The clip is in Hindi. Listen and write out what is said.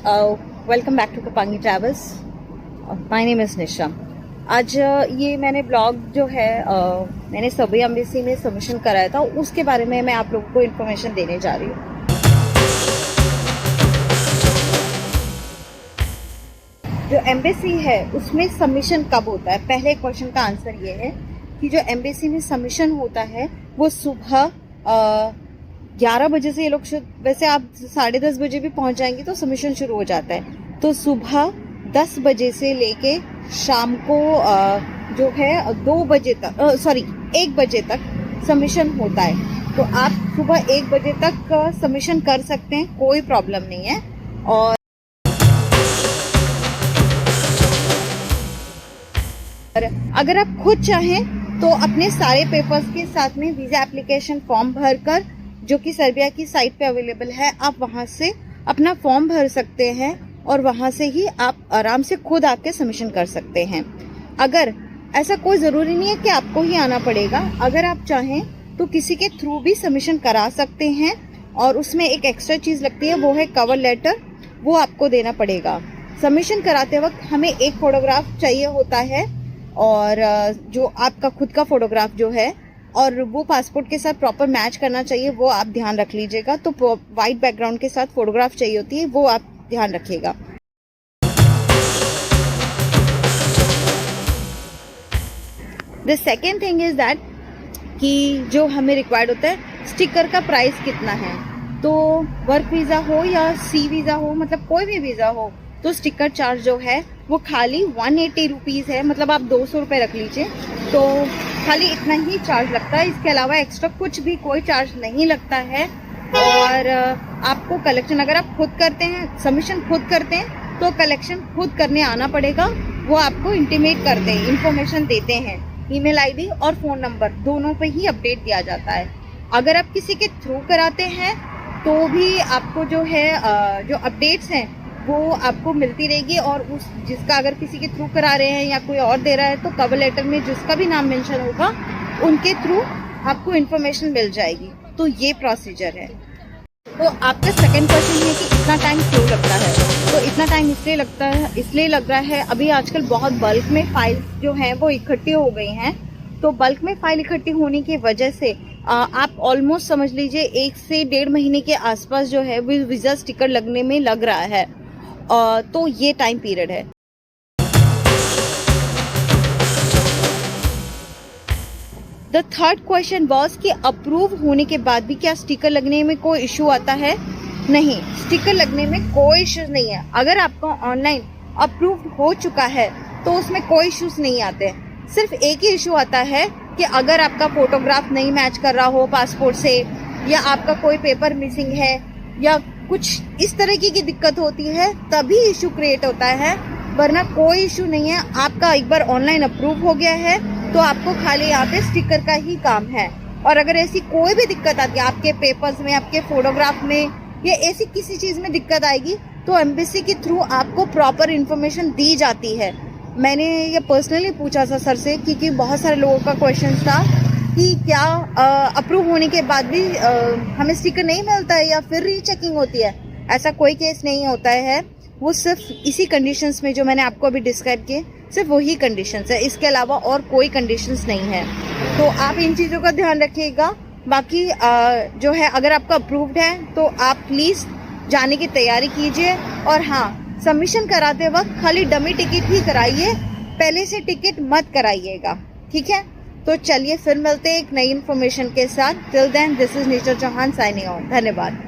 Welcome back to Kapangi travels. My name is Nisha. आज ये मैंने ब्लॉग जो है मैंने सर्बिया एम्बेसी में सबमिशन कराया था, उसके बारे में मैं आप लोगों को इन्फॉर्मेशन देने जा रही हूँ। जो एम्बेसी है उसमें सबमिशन कब होता है, पहले क्वेश्चन का आंसर ये है कि जो एम्बेसी में सबमिशन होता है वो सुबह 11 बजे से, ये लोग वैसे आप 10:30 बजे भी पहुंच जाएंगे तो सबमिशन शुरू हो जाता है। तो सुबह 10 बजे से लेके शाम को जो है 2 बजे तक 1 बजे तक सबमिशन होता है। तो आप सुबह 1 बजे तक सबमिशन कर सकते हैं, कोई प्रॉब्लम नहीं है। और अगर आप खुद चाहें तो अपने सारे पेपर्स के साथ में वीजा एप्लीकेशन फॉर्म भरकर, जो कि सर्बिया की साइट पे अवेलेबल है, आप वहां से अपना फॉर्म भर सकते हैं और वहां से ही आप आराम से खुद आके सबमिशन कर सकते हैं। अगर ऐसा कोई ज़रूरी नहीं है कि आपको ही आना पड़ेगा, अगर आप चाहें तो किसी के थ्रू भी सबमिशन करा सकते हैं। और उसमें एक एक्स्ट्रा चीज़ लगती है, वो है कवर लेटर, वो आपको देना पड़ेगा। सबमिशन कराते वक्त हमें एक फ़ोटोग्राफ चाहिए होता है, और जो आपका खुद का फ़ोटोग्राफ जो है, और वो पासपोर्ट के साथ प्रॉपर मैच करना चाहिए, वो आप ध्यान रख लीजिएगा। तो वाइट बैकग्राउंड के साथ फोटोग्राफ चाहिए होती है, वो आप ध्यान रखिएगा। The second thing is that कि जो हमें रिक्वायर्ड होता है, स्टिकर का प्राइस कितना है। तो वर्क वीज़ा हो या सी वीज़ा हो, मतलब कोई भी वीज़ा हो, तो स्टिकर चार्ज जो है वो खाली 180 रुपीज़ है। मतलब आप 200 रुपये रख लीजिए, तो खाली इतना ही चार्ज लगता है। इसके अलावा एक्स्ट्रा कुछ भी कोई चार्ज नहीं लगता है। और आपको कलेक्शन, अगर आप खुद करते हैं, सबमिशन खुद करते हैं, तो कलेक्शन खुद करने आना पड़ेगा। वो आपको इंटीमेट करते हैं, इंफॉर्मेशन देते हैं, ईमेल आईडी और फ़ोन नंबर दोनों पे ही अपडेट दिया जाता है। अगर आप किसी के थ्रू कराते हैं तो भी आपको जो है जो अपडेट्स हैं वो आपको मिलती रहेगी। और उस जिसका अगर किसी के थ्रू करा रहे हैं या कोई और दे रहा है, तो कवर लेटर में जिसका भी नाम मेंशन होगा उनके थ्रू आपको इन्फॉर्मेशन मिल जाएगी। तो ये प्रोसीजर है। तो आपका सेकंड क्वेश्चन है कि इतना टाइम क्यों लगता है। तो इतना टाइम इसलिए लग रहा है, अभी आजकल बहुत बल्क में फाइल जो हैं वो इकट्ठी हो गई हैं। तो बल्क में फाइल इकट्ठी होने की वजह से आप ऑलमोस्ट समझ लीजिए 1 से 1.5 महीने के आसपास जो है वो वीज़ा स्टिकर लगने में लग रहा है। तो ये टाइम पीरियड है। द थर्ड क्वेश्चन वॉज कि अप्रूव होने के बाद भी क्या स्टिकर लगने में कोई इशू आता है। नहीं, स्टिकर लगने में कोई इशू नहीं है। अगर आपका ऑनलाइन अप्रूव हो चुका है तो उसमें कोई इश्यूज नहीं आते। सिर्फ एक ही इशू आता है कि अगर आपका फोटोग्राफ नहीं मैच कर रहा हो पासपोर्ट से, या आपका कोई पेपर मिसिंग है, या कुछ इस तरह की दिक्कत होती है, तभी इशू क्रिएट होता है। वरना कोई इशू नहीं है। आपका एक बार ऑनलाइन अप्रूव हो गया है तो आपको खाली यहाँ पे स्टिकर का ही काम है। और अगर ऐसी कोई भी दिक्कत आती है आपके पेपर्स में, आपके फोटोग्राफ में, या ऐसी किसी चीज़ में दिक्कत आएगी, तो एम्बेसी के थ्रू आपको प्रॉपर इन्फॉर्मेशन दी जाती है। मैंने ये पर्सनली पूछा था सर से, क्योंकि बहुत सारे लोगों का क्वेश्चन था कि क्या अप्रूव होने के बाद भी हमें स्टिकर नहीं मिलता है या फिर रीचेकिंग होती है। ऐसा कोई केस नहीं होता है। वो सिर्फ इसी कंडीशंस में जो मैंने आपको अभी डिस्क्राइब किए, सिर्फ वही कंडीशंस है। इसके अलावा और कोई कंडीशंस नहीं है। तो आप इन चीज़ों का ध्यान रखिएगा। बाकी जो है, अगर आपका अप्रूव्ड है तो आप प्लीज़ जाने की तैयारी कीजिए। और हाँ, सबमिशन कराते वक्त खाली डमी टिकट ही कराइए, पहले से टिकट मत कराइएगा, ठीक है। तो चलिए फिर मिलते हैं एक नई इन्फॉर्मेशन के साथ। Till then, this is Nisha Chauhan signing off. धन्यवाद।